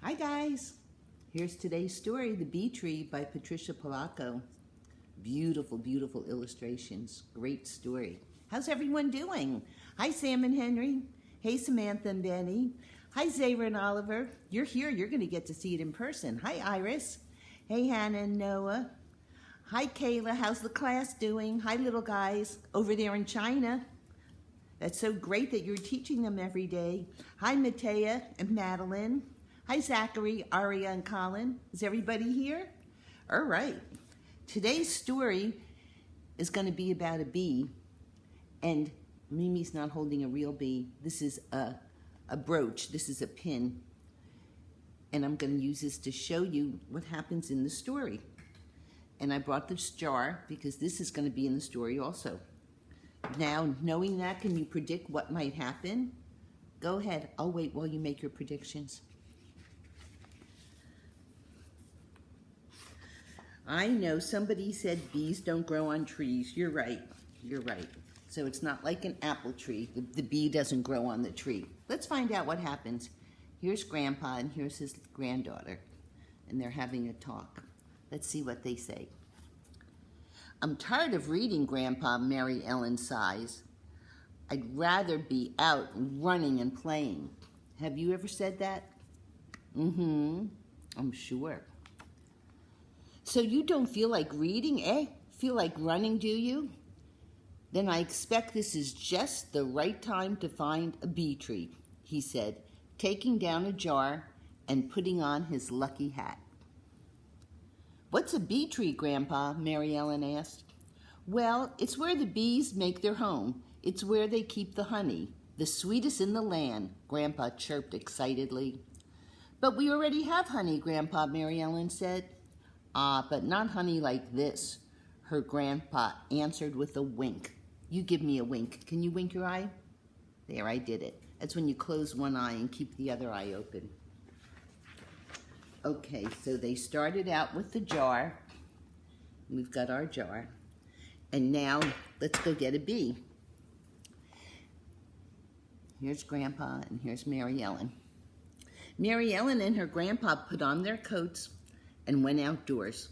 Hi guys, here's today's story, The Bee Tree by Patricia Polacco. Beautiful, beautiful illustrations, great story. How's everyone doing? Hi Sam and Henry. Hey Samantha and Benny. Hi Zayra and Oliver. You're here, you're gonna get to see it in person. Hi Iris. Hey Hannah and Noah. Hi Kayla, how's the class doing? Hi little guys, over there in China. That's so great that you're teaching them every day. Hi Matea and Madeline. Hi Zachary, Aria, and Colin. Is everybody here? All right. Today's story is going to be about a bee, and Mimi's not holding a real bee. This is a brooch. This is a pin, and I'm going to use this to show you what happens in the story. And I brought this jar because this is going to be in the story also. Now, knowing that, can you predict what might happen? Go ahead. I'll wait while you make your predictions. I know somebody said bees don't grow on trees. You're right. You're right. So it's not like an apple tree. The bee doesn't grow on the tree. Let's find out what happens. Here's Grandpa and here's his granddaughter. And they're having a talk. Let's see what they say. I'm tired of reading, Grandpa, Mary Ellen sighs. I'd rather be out running and playing. Have you ever said that? Mm-hmm. I'm sure. So you don't feel like reading, eh? Feel like running, do you? Then I expect this is just the right time to find a bee tree, he said, taking down a jar and putting on his lucky hat. What's a bee tree, Grandpa? Mary Ellen asked. Well, it's where the bees make their home. It's where they keep the honey, the sweetest in the land, Grandpa chirped excitedly. But we already have honey, Grandpa, Mary Ellen said. Ah, but not honey like this, her grandpa answered with a wink. You give me a wink. Can you wink your eye? There, I did it. That's when you close one eye and keep the other eye open. Okay, so they started out with the jar. We've got our jar. And now, let's go get a bee. Here's Grandpa and here's Mary Ellen. Mary Ellen and her grandpa put on their coats and went outdoors.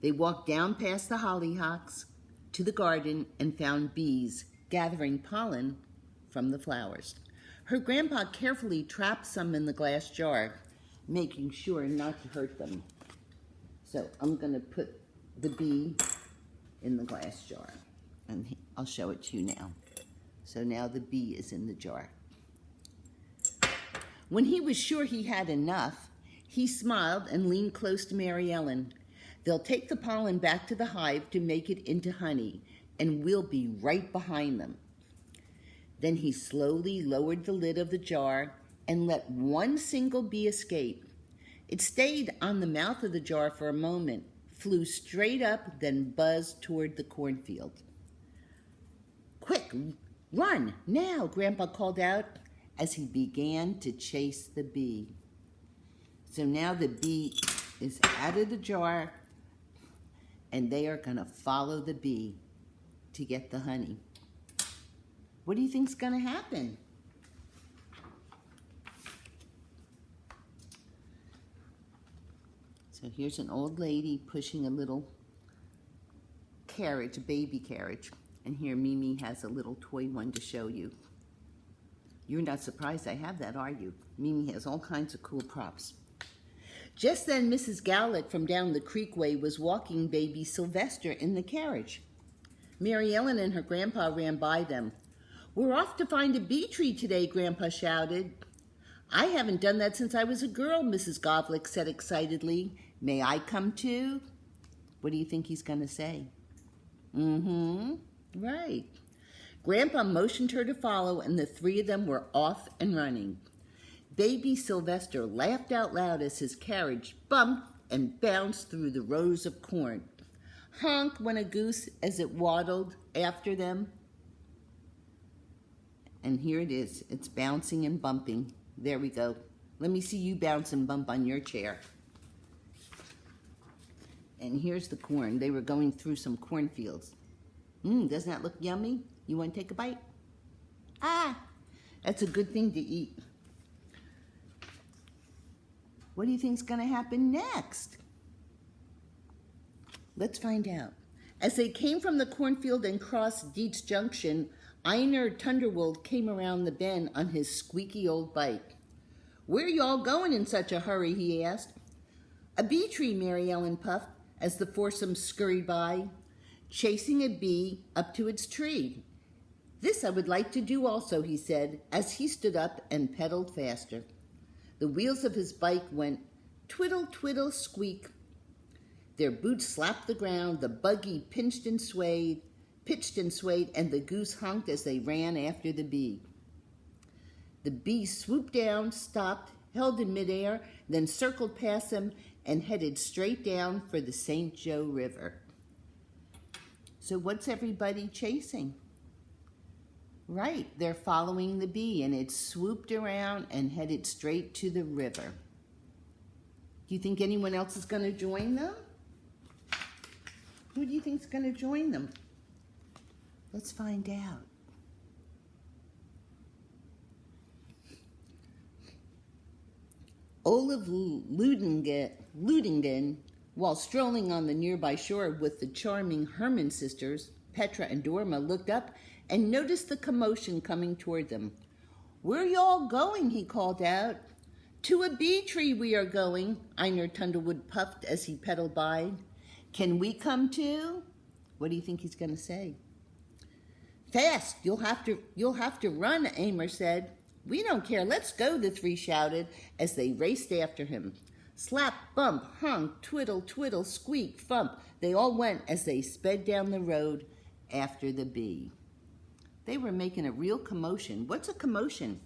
They walked down past the hollyhocks to the garden and found bees gathering pollen from the flowers. Her grandpa carefully trapped some in the glass jar, making sure not to hurt them. So I'm going to put the bee in the glass jar, and I'll show it to you now. So now the bee is in the jar. When he was sure he had enough, he smiled and leaned close to Mary Ellen. They'll take the pollen back to the hive to make it into honey, and we'll be right behind them. Then he slowly lowered the lid of the jar and let one single bee escape. It stayed on the mouth of the jar for a moment, flew straight up, then buzzed toward the cornfield. Quick, run, now, Grandpa called out as he began to chase the bee. So now the bee is out of the jar, and they are going to follow the bee to get the honey. What do you think's going to happen? So here's an old lady pushing a little carriage, a baby carriage. And here Mimi has a little toy one to show you. You're not surprised I have that, are you? Mimi has all kinds of cool props. Just then, Mrs. Gowlick from down the creekway was walking baby Sylvester in the carriage. Mary Ellen and her grandpa ran by them. We're off to find a bee tree today, Grandpa shouted. I haven't done that since I was a girl, Mrs. Gowlick said excitedly. May I come too? What do you think he's going to say? Mm-hmm, right. Grandpa motioned her to follow, and the three of them were off and running. Baby Sylvester laughed out loud as his carriage bumped and bounced through the rows of corn. Honk went a goose as it waddled after them. And here it is. It's bouncing and bumping. There we go. Let me see you bounce and bump on your chair. And here's the corn. They were going through some cornfields. Doesn't that look yummy? You want to take a bite? Ah, that's a good thing to eat. What do you think's going to happen next? Let's find out. As they came from the cornfield and crossed Dietz Junction, Einar Thunderwold came around the bend on his squeaky old bike. "Where y'all going in such a hurry?" he asked. "A bee tree," Mary Ellen puffed as the foursome scurried by, chasing a bee up to its tree. "This I would like to do also," he said, as he stood up and pedaled faster. The wheels of his bike went twiddle, twiddle, squeak. Their boots slapped the ground, the buggy pitched and swayed, and the goose honked as they ran after the bee. The bee swooped down, stopped, held in midair, then circled past them and headed straight down for the St. Joe River. So what's everybody chasing? Right, they're following the bee, and it swooped around and headed straight to the river. Do you think anyone else is going to join them? Who do you think is going to join them? Let's find out. Olaf Ludingen, while strolling on the nearby shore with the charming Herman sisters, Petra and Dorma, looked up and noticed the commotion coming toward them. "Where y'all going?" he called out. "To a bee tree we are going," Einar Thunderwood puffed as he pedaled by. "Can we come too?" What do you think he's going to say? "Fast, you'll have to run," Einar said. "We don't care, let's go," the three shouted as they raced after him. Slap, bump, honk, twiddle, twiddle, squeak, thump. They all went as they sped down the road after the bee. They were making a real commotion. What's a commotion?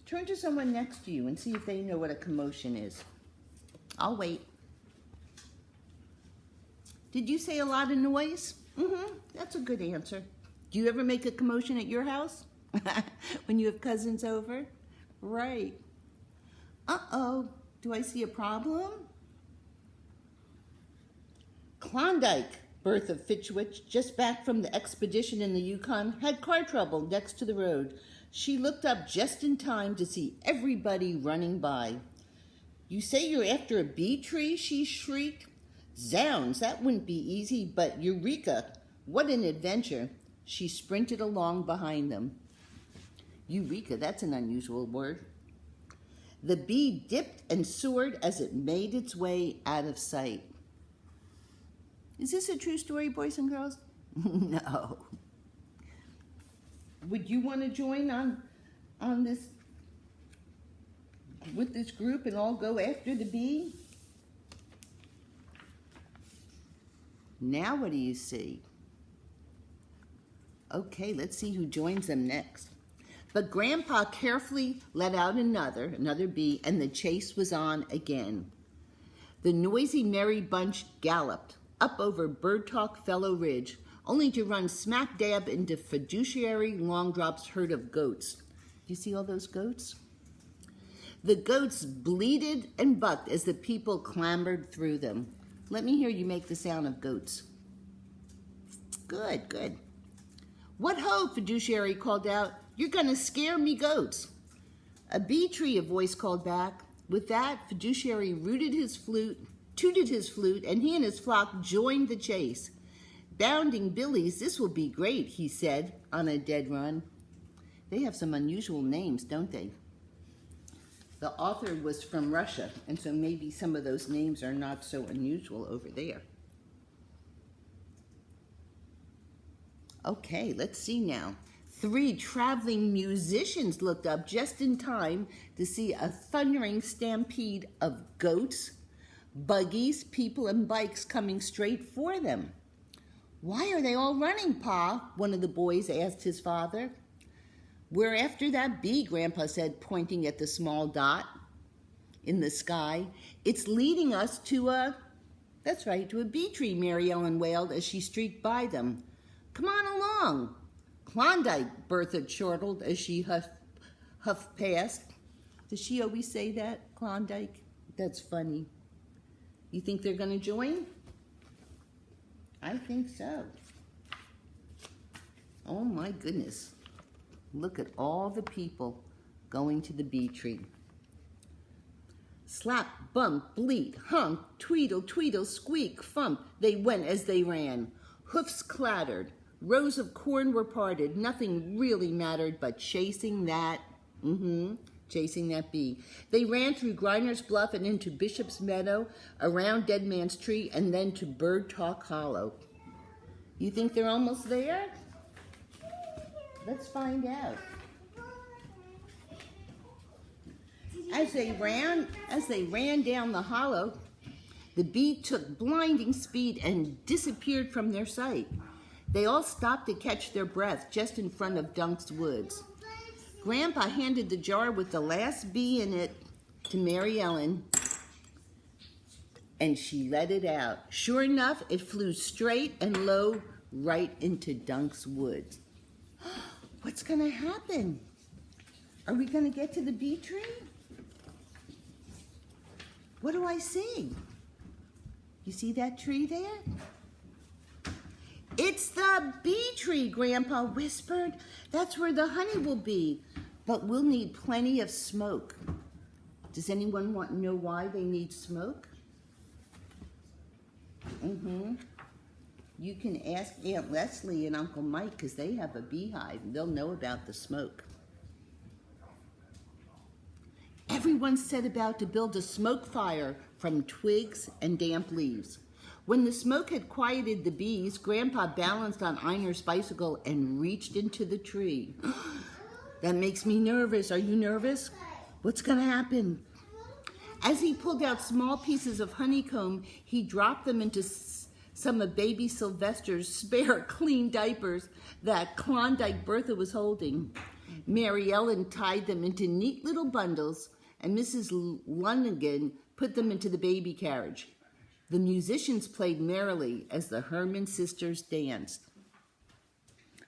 Turn to someone next to you and see if they know what a commotion is. I'll wait. Did you say a lot of noise? That's a good answer. Do you ever make a commotion at your house? When you have cousins over? Right. Uh-oh, do I see a problem? Klondike, Bertha Fitchwich, just back from the expedition in the Yukon, had car trouble next to the road. She looked up just in time to see everybody running by. "You say you're after a bee tree?" she shrieked. "Zounds, that wouldn't be easy, but Eureka, what an adventure." She sprinted along behind them. Eureka, that's an unusual word. The bee dipped and soared as it made its way out of sight. Is this a true story, boys and girls? No. Would you want to join on this with this group and all go after the bee? Now what do you see? Okay, let's see who joins them next. But Grandpa carefully let out another bee, and the chase was on again. The noisy, merry bunch galloped up over Bird Talk Fellow Ridge, only to run smack dab into Fiduciary Longdrop's herd of goats. Do you see all those goats? The goats bleated and bucked as the people clambered through them. Let me hear you make the sound of goats. Good, good. "What ho!" Fiduciary called out. "You're going to scare me goats." "A bee tree," a voice called back. With that, Fiduciary tooted his flute, and he and his flock joined the chase. "Bounding Billies, this will be great," he said on a dead run. They have some unusual names, don't they? The author was from Russia, and so maybe some of those names are not so unusual over there. Okay, let's see now. 3 traveling musicians looked up just in time to see a thundering stampede of goats, buggies, people, and bikes coming straight for them. "Why are they all running, Pa?" one of the boys asked his father. "We're after that bee," Grandpa said, pointing at the small dot in the sky. "It's leading us to a bee tree," Mary Ellen wailed as she streaked by them. "Come on along." "Klondike," Bertha chortled as she huffed past. Does she always say that, Klondike? That's funny. You think they're going to join? I think so. Oh my goodness. Look at all the people going to the bee tree. Slap, bump, bleat, hump, tweedle, tweedle, squeak, thump, they went as they ran. Hoofs clattered, rows of corn were parted, nothing really mattered but chasing that, chasing that bee. They ran through Griner's Bluff and into Bishop's Meadow, around Dead Man's Tree, and then to Bird Talk Hollow. You think they're almost there? Let's find out. As they ran down the hollow, the bee took blinding speed and disappeared from their sight. They all stopped to catch their breath just in front of Dunk's woods. Grandpa handed the jar with the last bee in it to Mary Ellen, and she let it out. Sure enough, it flew straight and low right into Dunk's woods. What's gonna happen? Are we gonna get to the bee tree? What do I see? You see that tree there? It's the bee tree, Grandpa whispered. That's where the honey will be, but we'll need plenty of smoke. Does anyone want to know why they need smoke? You can ask Aunt Leslie and Uncle Mike because they have a beehive and they'll know about the smoke. Everyone set about to build a smoke fire from twigs and damp leaves. When the smoke had quieted the bees, Grandpa balanced on Einer's bicycle and reached into the tree. That makes me nervous. Are you nervous? What's going to happen? As he pulled out small pieces of honeycomb, he dropped them into some of baby Sylvester's spare clean diapers that Klondike Bertha was holding. Mary Ellen tied them into neat little bundles, and Mrs. Lunigan put them into the baby carriage. The musicians played merrily as the Herman sisters danced.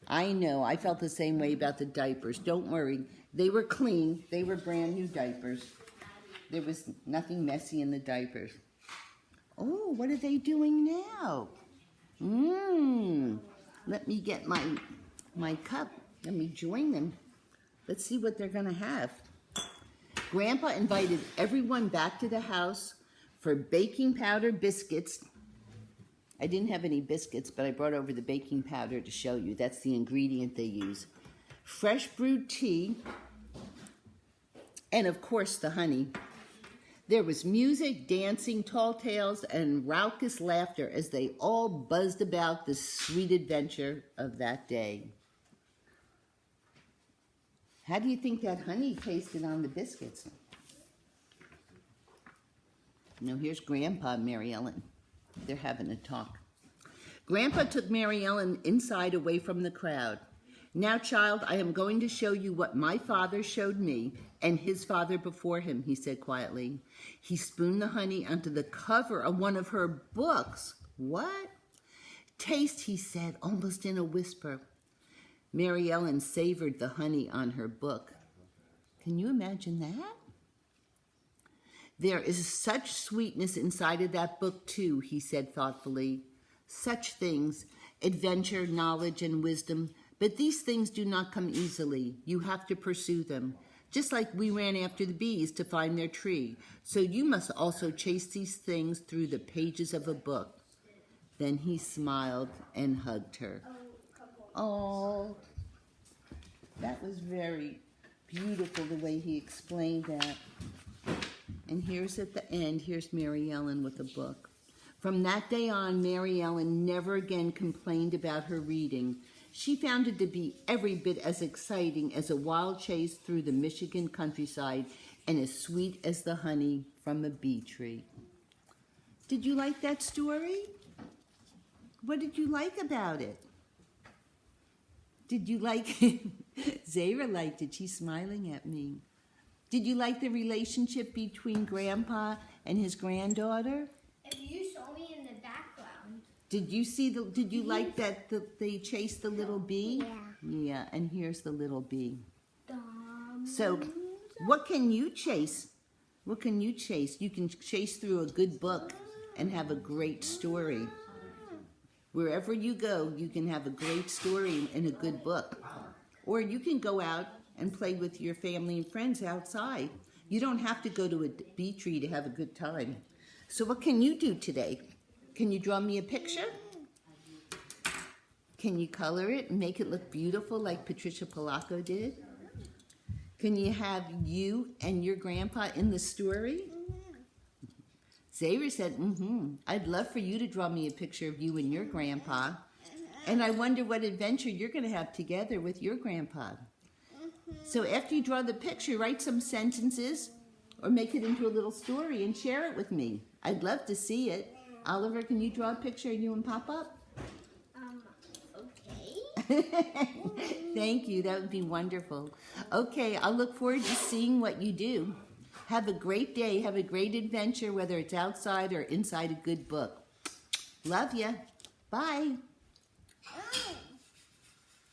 I know, I felt the same way about the diapers. Don't worry, they were clean. They were brand new diapers. There was nothing messy in the diapers. Oh, what are they doing now? Let me get my cup. Let me join them. Let's see what they're gonna have. Grandpa invited everyone back to the house for baking powder biscuits. I didn't have any biscuits, but I brought over the baking powder to show you. That's the ingredient they use. Fresh brewed tea, and of course the honey. There was music, dancing, tall tales, and raucous laughter as they all buzzed about the sweet adventure of that day. How do you think that honey tasted on the biscuits? Now here's Grandpa and Mary Ellen. They're having a talk. Grandpa took Mary Ellen inside away from the crowd. Now, child, I am going to show you what my father showed me and his father before him, he said quietly. He spooned the honey onto the cover of one of her books. What? Taste, he said, almost in a whisper. Mary Ellen savored the honey on her book. Can you imagine that? There is such sweetness inside of that book, too, he said thoughtfully. Such things, adventure, knowledge, and wisdom. But these things do not come easily. You have to pursue them. Just like we ran after the bees to find their tree. So you must also chase these things through the pages of a book. Then he smiled and hugged her. Oh, that was very beautiful the way he explained that. And here's at the end, here's Mary Ellen with a book. From that day on, Mary Ellen never again complained about her reading. She found it to be every bit as exciting as a wild chase through the Michigan countryside and as sweet as the honey from a bee tree. Did you like that story? What did you like about it? Did you like it? Zara liked it. She's smiling at me. Did you like the relationship between Grandpa and his granddaughter? If you saw me in the background. Did you like that they chased the little bee? Yeah. Yeah, and here's the little bee. Dum. So, what can you chase? What can you chase? You can chase through a good book and have a great story. Wherever you go, you can have a great story in a good book. Or you can go out and play with your family and friends outside You don't have to go to a bee tree to have a good time. So what can you do today? Can you draw me a picture? Can you color it and make it look beautiful like Patricia Polacco did? Can you have you and your grandpa in the story? Xavier said, I'd love for you to draw me a picture of you and your grandpa. And I wonder what adventure you're going to have together with your grandpa. So after you draw the picture, write some sentences or make it into a little story and share it with me. I'd love to see it. Oliver, can you draw a picture of you and Pop-Up? Okay. Thank you. That would be wonderful. Okay, I'll look forward to seeing what you do. Have a great day. Have a great adventure, whether it's outside or inside a good book. Love ya. Bye.